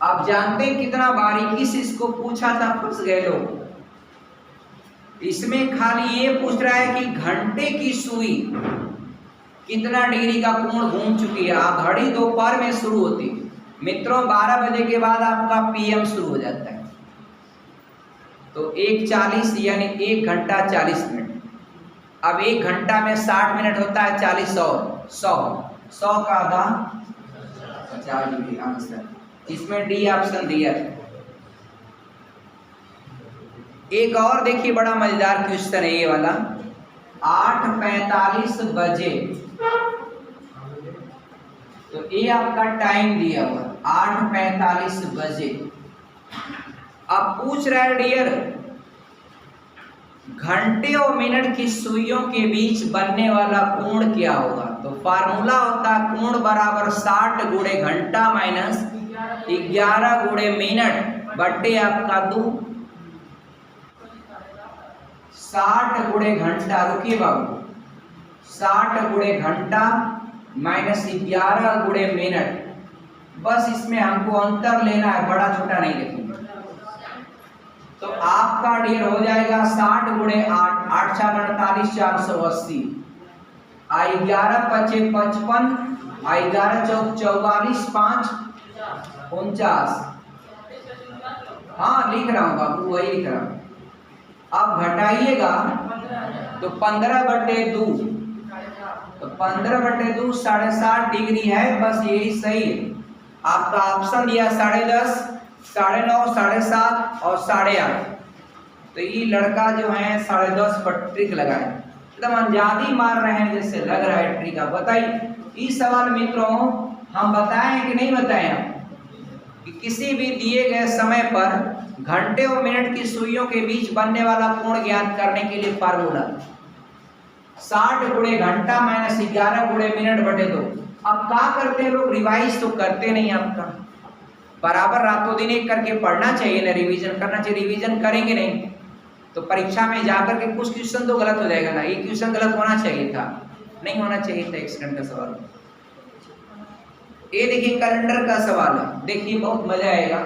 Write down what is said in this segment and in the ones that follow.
आप जानते हैं कितना बारीकी से इसको पूछा था, फंस गए लोग। इसमें खाली ये पूछ रहा है कि घंटे की सुई कितना डिग्री का कोण घूम चुकी है। घड़ी दोपहर में शुरू होती है मित्रों, 12 बजे के बाद आपका पीएम शुरू हो जाता है। तो 1:40 यानी 1 घंटा 40 मिनट। अब 1 घंटा में 60 मिनट होता है, 40 और 100 का आधा 50 डिग्री आंसर। इसमें डी ऑप्शन दिया है। एक और देखिए बड़ा मजेदार क्वेश्चन है ये वाला। 8:45 बजे, तो ये आपका टाइम दिया हुआ 8:45 बजे। अब पूछ रहा है डियर, घंटे और मिनट की सुइयों के बीच बनने वाला कोण क्या होगा। तो फार्मूला होता है कोण बराबर 60 गुणे घंटा माइनस 11 गुणे मिनट बट्टे आपका 2। 60 गुणे घंटा, रुकिए बाबू, 60 गुणे घंटा माइनस 11 गुणे मिनट। बस इसमें हमको अंतर लेना है, बड़ा छोटा नहीं लिखेंगे। तो आपका डियर हो जाएगा 60 गुणे 8, 8 × 48 480, 11 × 5 = 55, 11 × 4 = 44, 5 = 49। हाँ लिख रहा हूँ बाबू, वही लिख रहा हूँ। अब घटाइएगा तो 15/2, तो 15/2 7.5 डिग्री है। बस यही सही है। आपका ऑप्शन दिया 10.5, 9.5, 7.5 और 8.5। तो ये लड़का जो है 10.5 पर ट्रिक लगाए, एकदम अंजादी मार रहे हैं जैसे लग रहा है ट्रिक। आप बताइए ये सवाल मित्रों हम बताएं कि नहीं बताएं आप, कि किसी भी दिए गए समय पर घंटे और मिनट की सुइयों के बीच बनने वाला कोण ज्ञात करने के लिए फार्मूला 60 गुणे घंटा माइनस 11 गुणे मिनट बटे 2। अब क्या करते हैं लोग, रिवाइज तो करते नहीं। आपका बराबर रातों दिन एक करके पढ़ना चाहिए ना, रिवीजन करना चाहिए। रिवीजन करेंगे नहीं तो परीक्षा में जाकर के कुछ क्वेश्चन तो गलत हो जाएगा ना। ये क्वेश्चन गलत होना चाहिए था, नहीं होना चाहिए था। एक्सीडेंट का सवाल ये देखिए, कैलेंडर का सवाल है। देखिए बहुत मजा आएगा,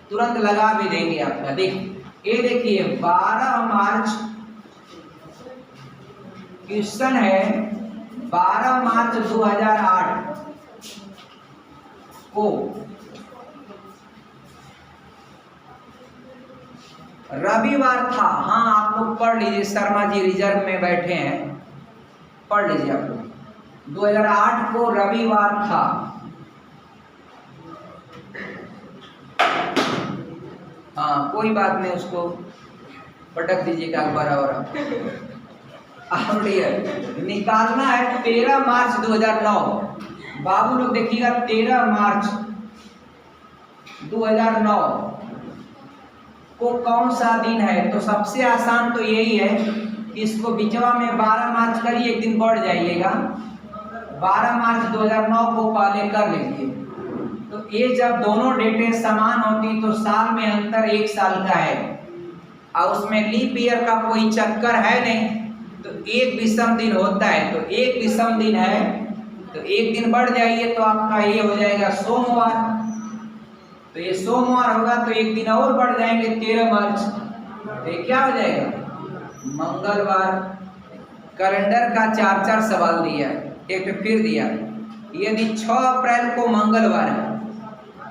तुरंत लगा भी देंगे आपका। देखिए ये देखिए 12 मार्च क्वेश्चन है। 12 मार्च 2008 को रविवार था। हाँ आप लोग पढ़ लीजिए, शर्मा जी रिजर्व में बैठे हैं, पढ़ लीजिए आप लोग। 2008 को रविवार था। हाँ कोई बात नहीं, उसको पटक दीजिएगा बराबर। अब निकालना है 13 मार्च 2009। बाबू लोग देखिएगा 13 मार्च 2009 को कौन सा दिन है। तो सबसे आसान तो यही है कि इसको बिचवा में 12 मार्च करिए, एक दिन बढ़ जाइएगा। 12 मार्च 2009 को पहले कर लीजिए। तो ये जब दोनों डेटें समान होती तो साल में अंतर 1 साल का है, और उसमें लीप ईयर का कोई चक्कर है नहीं, तो एक विषम दिन होता है। तो एक विषम दिन है तो एक दिन बढ़ जाइए, तो आपका ये हो जाएगा सोमवार। तो ये सोमवार होगा तो एक दिन और बढ़ जाएंगे 13 मार्च, तो ये क्या हो जाएगा मंगलवार। कैलेंडर का 4 सवाल दिया, एक तो फिर दिया। यदि 6 अप्रैल को मंगलवार है,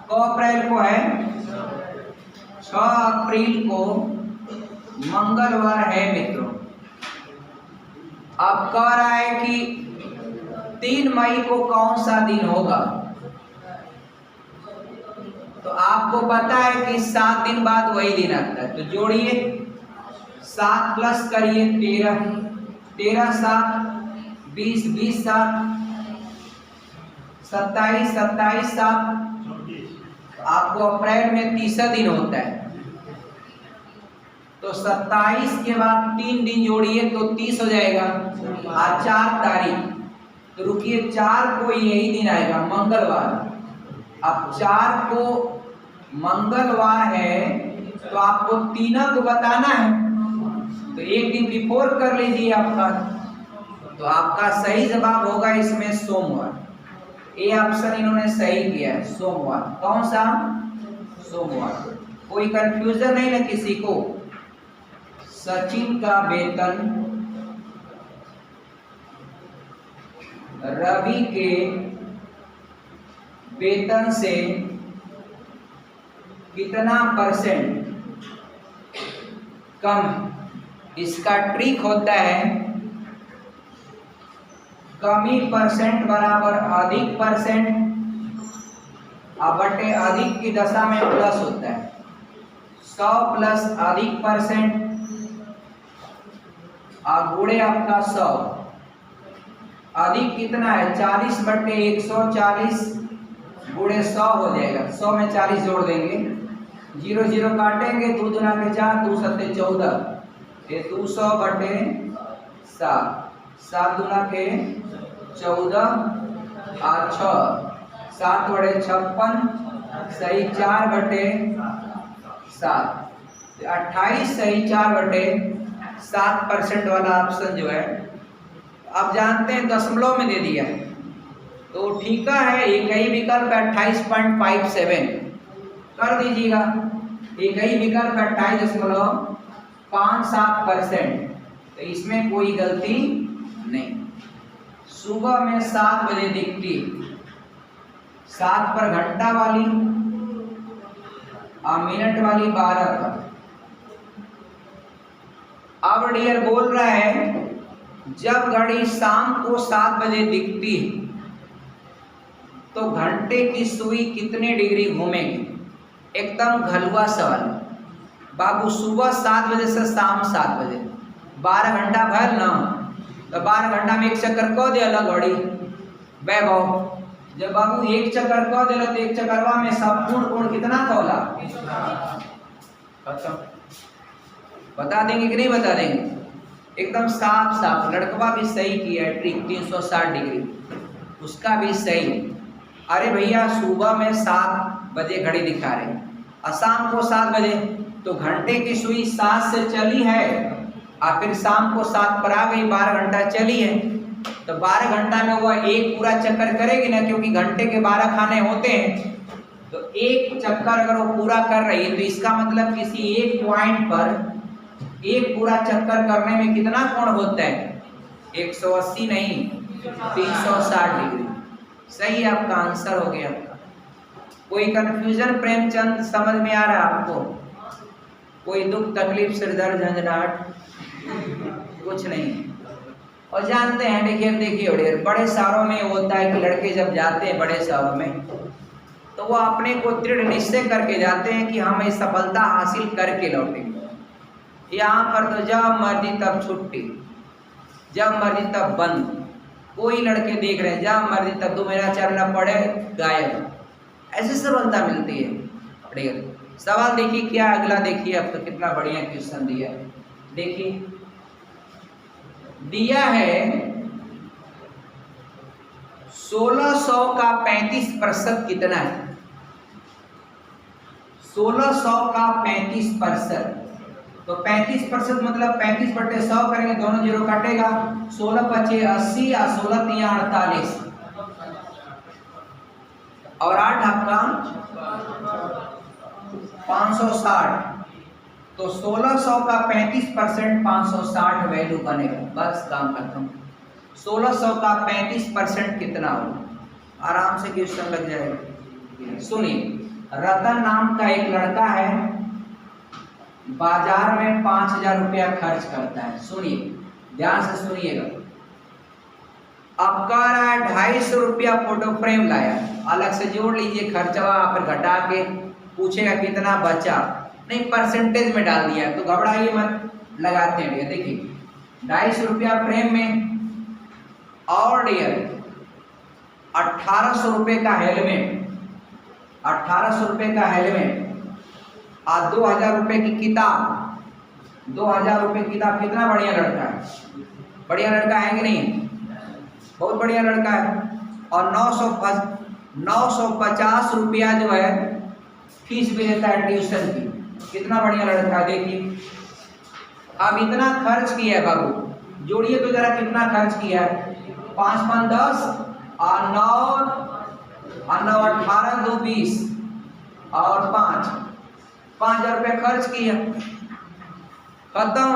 क अप्रैल को है 6 अप्रैल को मंगलवार है मित्रों। अब कह रहा है कि 3 मई को कौन सा दिन होगा। तो आपको पता है कि 7 दिन बाद वही दिन आता है। तो जोड़िए 7 प्लस करिए 13, 13 7 20, 20 7 27, 27 7। आपको अप्रैल में 30 दिन होता है। तो 27 के बाद 3 दिन जोड़िए तो 30 हो जाएगा। आज 4 तारीख, तो रुकिए 4 को यही दिन आएगा मंगलवार। अब 4 को मंगलवार है तो आपको 3 को बताना है, तो एक दिन बिफोर कर लीजिए आपका। तो आपका सही जवाब होगा इसमें सोमवार। ये ऑप्शन इन्होंने सही किया है, सोमवार। कौन सा सोमवार। कोई कंफ्यूजन नहीं ना किसी को। सचिन का वेतन रवि के वेतन से कितना % कम है। इसका ट्रिक होता है कमी % बराबर अधिक % बटे अधिक की दशा में प्लस होता है। 100 प्लस अधिक % गुणे आपका 100। अधिक कितना है 40 बटे 140 गुणे 100 हो जाएगा। 100 में 40 जोड़ देंगे, 0 0 काटेंगे, 2 दूना के 4, 2 सत्ते 14, ये 200 बटे 7, 7 दूना के 14 और 6, 7 बटे 56 सही 4 बटे 7, 28 सही 4 बटे 7% वाला ऑप्शन जो है आप जानते हैं दशमलव में दे दिया है तो ठीक है। एक ही विकल्प 28.57 कर दीजिएगा। एक ही विकल्प 28.57%, तो इसमें कोई गलती नहीं। सुबह में 7 बजे दिखती, 7 पर घंटा वाली और मिनट वाली 12 पर। अब डियर बोल रहा है जब घड़ी शाम को 7 बजे दिखती है तो घंटे की सुई कितने डिग्री घूमेगी। एकदम घलुआ सवाल बाबू। सुबह 7 बजे से शाम 7 बजे 12 घंटा भर ना, तो 12 घंटा में एक चक्कर कह दे अलग घड़ी वैभव। जब बाबू एक चक्कर कह दे तो एक चक्करवा में संपूर्ण कोण कितना कहला बता देंगे कि नहीं बता देंगे। एकदम साफ साफ। लड़कवा भी सही किया है ट्रिक 360 डिग्री, उसका भी सही। अरे भैया सुबह में 7 बजे घड़ी दिखा रहे और शाम को 7 बजे, तो घंटे की सुई 7 से चली है और फिर शाम को 7 पर आ गई, 12 घंटा चली है। तो 12 घंटा में वह एक पूरा चक्कर करेगी ना, क्योंकि घंटे के 12 खाने होते हैं। तो एक चक्कर अगर वो पूरा कर रही है तो इसका मतलब किसी एक पॉइंट पर एक पूरा चक्कर करने में कितना कोण होता है 180 नहीं 360 डिग्री। सही आपका आंसर हो गया। कोई कंफ्यूजन प्रेमचंद समझ में आ रहा है आपको? कोई दुख तकलीफ सिर दर्द झंझनाहट कुछ नहीं। और जानते हैं देखिए बड़े शहरों में होता है कि लड़के जब जाते हैं बड़े शहरों में तो वो अपने को दृढ़ निश्चय करके जाते हैं कि हम ये सफलता हासिल करके लौटेंगे। यहाँ पर तो जब मर्जी तब छुट्टी, जब मर्जी तब बंद। कोई लड़के देख रहे हैं जब मर्जी तब 2 महीना चलना पड़े गायब। ऐसी सफलता मिलती है। बढ़िया सवाल देखिए क्या अगला देखिए। अब तो कितना बढ़िया क्वेश्चन दिया है। देखिए दिया है 1600 का 35% कितना है। 1600 का 35%, तो 35% मतलब 35 बटे 100 करेंगे, दोनों जीरो काटेगा। 16 पचे 80 और 16 तिया 48 और 8 आपका 560। तो 1600 का 35% 560 वैल्यू बनेगा। बस काम खत्म। 1600 का 35% कितना होगा? आराम से क्वेश्चन लग जाएगा। सुनिए रतन नाम का एक लड़का है, बाजार में 5000 रुपया खर्च करता है। सुनिए ध्यान से सुनिएगा। अब कह रहा है 250 रुपया फोटो फ्रेम लाया, अलग से जोड़ लीजिए खर्चवा, फिर घटा के पूछेगा कितना बचा। नहीं परसेंटेज में डाल दिया तो घबराइए मत, लगाते हैं। देखिए 250 रुपया फ्रेम में और डियर 1800 रुपये का हेलमेट, 1800 रुपये का हेलमेट और 2000 रुपये की किताब। 2000 रुपये की किताब। कितना बढ़िया लड़का है, बढ़िया लड़का है कि नहीं? बहुत बढ़िया लड़का है। और 950 रुपया जो है फीस भी लेता है ट्यूशन की। कितना बढ़िया लड़का है। देखिए अब इतना खर्च किया है बाबू, जोड़िए तो जरा कितना खर्च किया है। 5 5 10 और 9 18 2 20 और 5,000 रुपया खर्च किया, खत्म,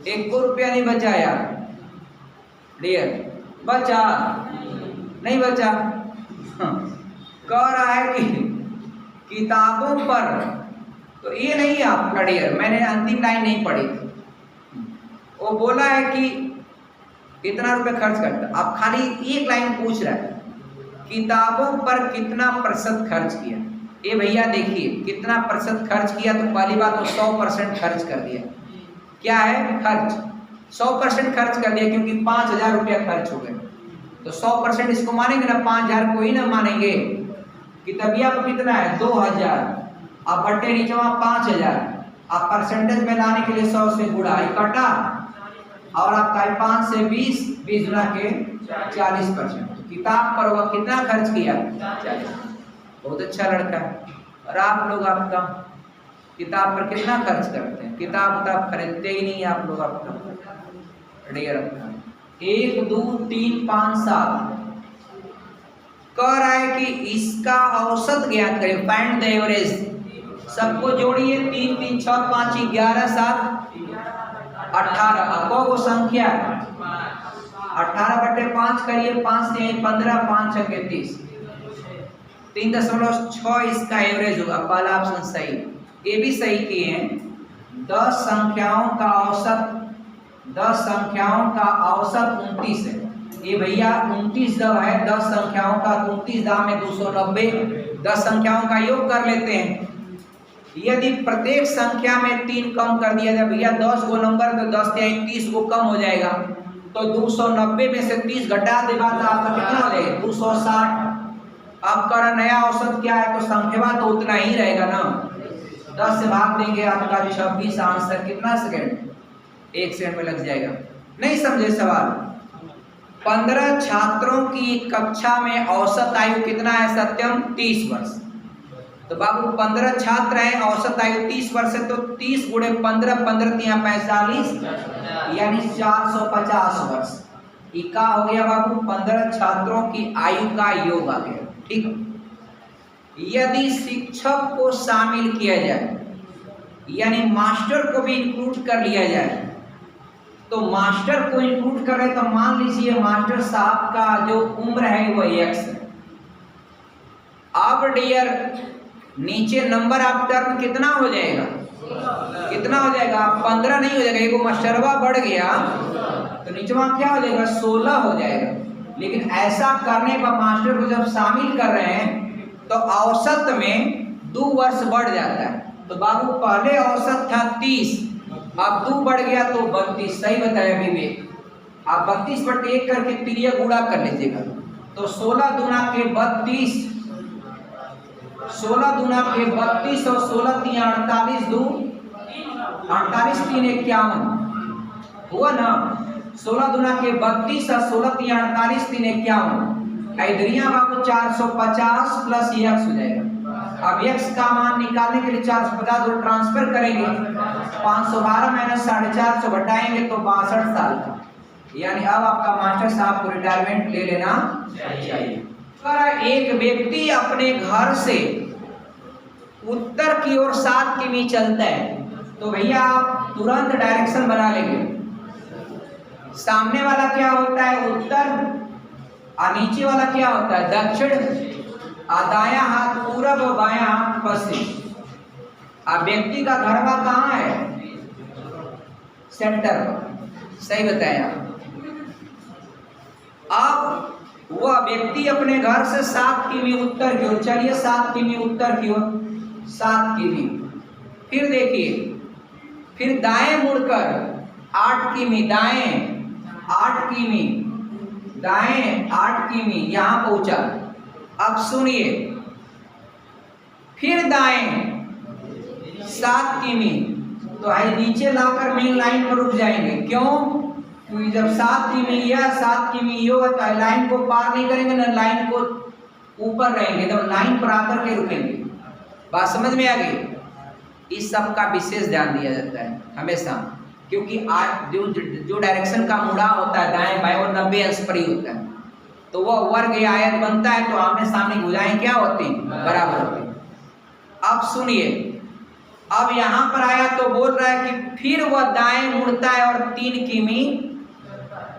1 रुपया नहीं बचा यार डियर, बचा नहीं बचा। कह रहा है कि किताबों पर, तो ये नहीं है आपका डियर, मैंने अंतिम लाइन नहीं पढ़ी थी, वो बोला है कि कितना रुपए खर्च करता, आप खाली एक लाइन पूछ रहा है किताबों पर कितना प्रतिशत खर्च किया। ये भैया देखिए कितना प्रतिशत खर्च किया, तो पहली बात तो 100% खर्च कर दिया। क्या है खर्च, 100% खर्च कर दिया, क्योंकि 5,000 रुपया खर्च हो गए, तो 100% इसको मानेंगे ना, 5,000 को ही ना मानेंगे। किताबिया पर कितना है 2,000, आप बट्टे नीचे 5,000, आप परसेंटेज में लाने के लिए 100 से गुणा कटा, और आपका 5 से 20 गुना के 40%। किताब पर वह कितना खर्च किया 40। बहुत अच्छा लड़का है। और आप लोग आपका किताब पर कितना खर्च करते हैं, किताब खरीदते ही नहीं आप लोग आपका डियर। 1 2 3 5 7 कह रहा है कि इसका औसत ज्ञात करें, फाइंड द एवरेज। सबको जोड़िए, 3 3 6 5 11 7 18, आपको वो संख्या 18/5 करिए, 5 से 15, 5 छके 30, 3.6 इसका एवरेज होगा। पहला ऑप्शन सही, ये भी सही किए हैं। 10 संख्याओं का औसत 29 है। ये भैया 29 दब है, 10 संख्याओं का 29 दाम में 290, 10 संख्याओं का योग कर लेते हैं। यदि प्रत्येक संख्या में 3 कम कर दिया जाए भैया, 10 गो नंबर तो 10 या 30 को कम हो जाएगा, तो 290 में से 30 घटा दे बाद आपका कितना हो जाएगा 260। आपका नया औसत क्या है, तो संख्या तो उतना ही रहेगा ना, 10 से भाग देंगे आपका 26, आंसर कितना सेकंड, 1 सेकंड में लग जाएगा। नहीं समझे सवाल। 15 छात्रों की कक्षा में औसत आयु कितना है सत्यम, 30 वर्ष। तो बाबू 15 छात्र हैं, औसत आयु 30 वर्ष है, तो 30 गुणे 15, 15 × 45, यानी 450 वर्ष। इका हो गया बाबू 15 छात्रों की आयु का योग आ गया। ठीक, यदि शिक्षक को शामिल किया जाए, यानी मास्टर को भी इंक्लूड कर लिया जाए, तो मास्टर को इंक्लूड कर रहे तो मान लीजिए मास्टर साहब का जो उम्र है वो x है। अब डियर नीचे नंबर ऑफ टर्म कितना हो जाएगा, कितना हो जाएगा 15 नहीं हो जाएगा, एक मास्टरवा बढ़ गया तो नीचे वहां क्या हो जाएगा 16 हो जाएगा। लेकिन ऐसा करने पर मास्टर को जब शामिल कर रहे हैं तो औसत में 2 वर्ष बढ़ जाता है। तो बाबू पहले औसत था 30, अब 2 बढ़ गया तो 32। सही बताया विवेक, आप 32/1 करके तिरिया गुणा कर लीजिएगा, तो 16 दूना के 32, 16 दूना के 32 और 16 3 48, 2 48 3 51 हुआ ना। 16 दूना के 32 और 16 3 48 3 51, इधरिया बाबू 450 प्लस x हो जाएगा। अब x का मान निकालने के लिए 450 और ट्रांसफर करेंगे, 512 माइनस 450 घटाएंगे तो 62 साल का, यानी अब आपका मास्टर साहब को रिटायरमेंट ले लेना चाहिए। अगर एक व्यक्ति अपने घर से उत्तर की ओर 7 किमी चलता है, तो भैया आप तुरंत डायरेक्शन बना लेंगे। सामने वाला क्या होता है उत्तर, और नीचे वाला क्या होता है दक्षिण, और दायां हाथ पूरब और बायां हाथ पश्चिम। अब व्यक्ति का घरवा कहाँ है, सेंटर पर। सही बताया। अब वह व्यक्ति अपने घर से 7 किमी उत्तर की ओर, चलिए 7 किमी उत्तर की ओर, 7 किमी। फिर देखिए, फिर दाएं मुड़कर 8 किमी दाएं, 8 किमी दाएं, 8 किमी यहां पहुंचा। अब सुनिए, फिर दाएं 7 किमी, तो आई नीचे लाकर मेन लाइन पर रुक जाएंगे। क्यों? क्योंकि जब 7 किमी या 7 किमी ये होता है, लाइन को पार नहीं करेंगे ना, लाइन को ऊपर रहेंगे, तो लाइन पर आकर के रुकेंगे। बात समझ में आ गई? इस सब का विशेष ध्यान दिया जाता है हमेशा, क्योंकि आज जो डायरेक्शन का मुड़ा होता है दाएं बाएं, वो 90 अंश पर ही होता है, तो वह वर्ग या आयत बनता है, तो आमने सामने भुजाएं क्या होती हैं, बराबर होती हैं। अब सुनिए, अब यहां पर आया तो बोल रहा है कि फिर वह दाएं मुड़ता है और 3 किमी,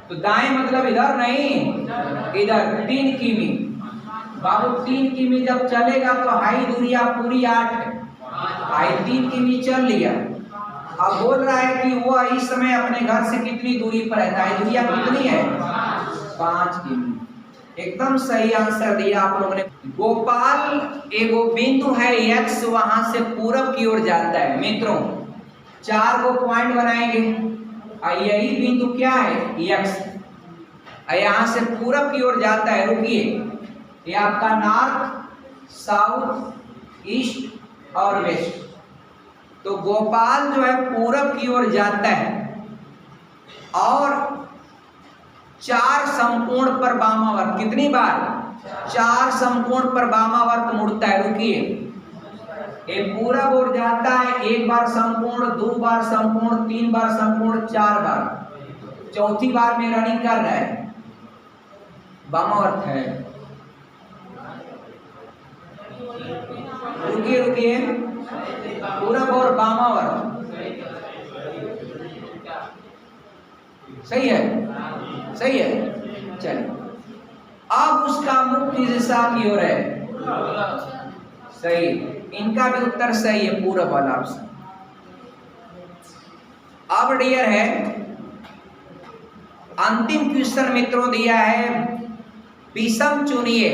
तो दाएं मतलब इधर नहीं, इधर 3 किमी। बाबू 3 किमी जब चलेगा तो हाई दूरिया पूरी 8 है, हाई 3 किमी चल लिया। अब बोल रहा है कि वो इस समय अपने घर से कितनी दूरी पर है, हाई दूरिया कितनी है, 5 किमी। एकदम सही आंसर दिया आप लोगों ने। गोपाल एगो बिंदु है एक्स, वहां से पूरब की ओर जाता है। मित्रों 4 गो पॉइंट बनाएंगे, यही बिंदु क्या है, एक्स, यहां से पूरब की ओर जाता है। रुकिए, ये आपका नॉर्थ, साउथ, ईस्ट और वेस्ट। तो गोपाल जो है पूरब की ओर जाता है और 4 समकोण पर वामावर्त, कितनी बार, 4 समकोण पर वामावर्त मुड़ता है। रुकिए, ये पूरब ओर जाता है, 1 बार समकोण, 2 बार समकोण, 3 बार समकोण, 4 बार, चौथी बार में रनिंग कर रहा है, वामावर्त है। रुकिए रुकिए, पूरब और वामावर्त, सही है, सही है। चलिए, अब उसका मुख किस दिशा की ओर है, सही, इनका भी उत्तर सही है, पूरब वाला ऑप्शन। अब डियर है अंतिम क्वेश्चन मित्रों दिया है, विषम चुनिए,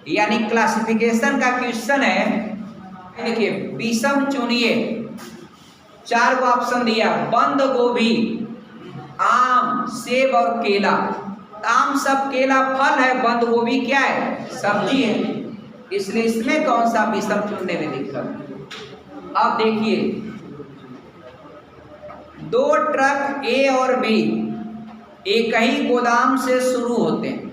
यानी क्लासिफिकेशन का क्वेश्चन है। देखिए, विषम चुनिए, 4 को ऑप्शन दिया, बंद गोभी, आम, सेब और केला। आम सब केला फल है, बंद गोभी क्या है, सब्जी है, इसलिए इसमें कौन सा विषम चुनने में दिक्कत। अब देखिए, 2 ट्रक ए और बी एक ही गोदाम से शुरू होते हैं।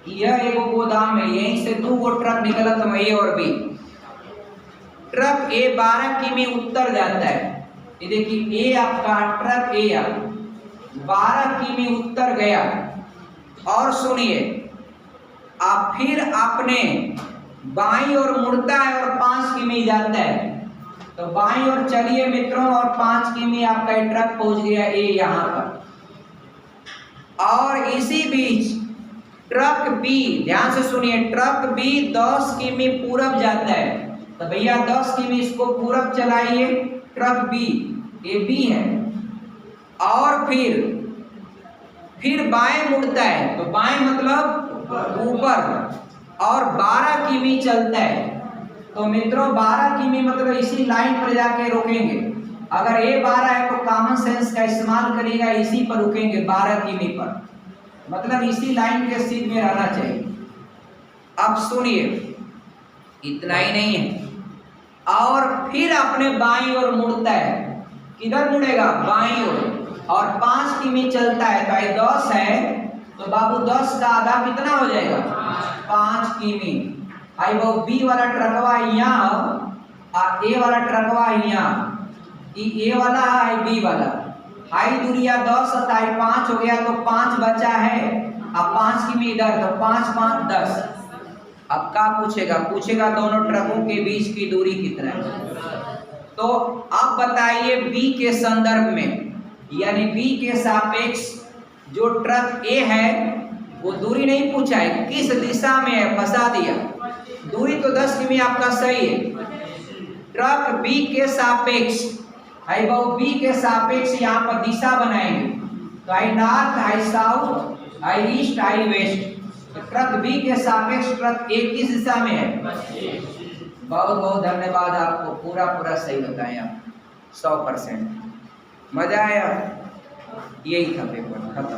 यह एक गोदाम है, यहीं से 2 गो ट्रक निकला तो ए और बी। ट्रक ए 12 किमी उत्तर जाता है, ये देखिए, ए आपका ट्रक ए 12 किमी उत्तर गया। और सुनिए, आप फिर अपने बाईं ओर मुड़ता है और 5 किमी जाता है, तो बाईं ओर चलिए मित्रों, और 5 किमी आपका ट्रक पहुंच गया ए यहां पर। और इसी बीच ट्रक बी, ध्यान से सुनिए, ट्रक बी 10 किमी पूरब जाता है, तो भैया 10 किमी इसको पूरब चलाइए, ट्रक बी, ये बी है। और फिर बाएं मुड़ता है, तो बाएं मतलब ऊपर, और 12 किमी चलता है। तो मित्रों 12 किमी मतलब इसी लाइन पर जाके रोकेंगे। अगर ए 12 है तो कॉमन सेंस का इस्तेमाल करिएगा, इसी पर रुकेंगे 12 किमी पर, मतलब इसी लाइन के सीध में रहना चाहिए। अब सुनिए, इतना ही नहीं है, और फिर अपने बाईं ओर मुड़ता है, किधर मुड़ेगा, बाईं ओर, और 5 किमी चलता है। तो ये 10 है, तो बाबू 10 का आधा कितना हो जाएगा, 5 किमी। आई वो बी वाला ट्रकवा यहाँ, और ए वाला ट्रकवा यहाँ, ए वाला है बी वाला, हाई दूरिया 10 और 5 हो गया, तो 5 बचा है, अब 5 किमी इधर, तो 5 5 10। अब क्या पूछेगा दोनों ट्रकों के बीच की दूरी कितना है। तो अब बताइए बी के संदर्भ में, यानी बी के सापेक्ष जो ट्रक ए है वो दूरी नहीं पूछा है, किस दिशा में है, फंसा दिया। दूरी तो 10 किमी आपका सही है। ट्रक बी के सापेक्ष, आई वो बी के सापेक्ष यहाँ पर दिशा बनाएंगे, तो आई नॉर्थ, आई साउथ, आई ईस्ट, आई वेस्ट। तो ट्रक बी के सापेक्ष ट्रक ए किस दिशा में है। बहुत बहुत धन्यवाद, आपको पूरा सही बताया, 100%। मजा आया, यही था पेपर खत्म।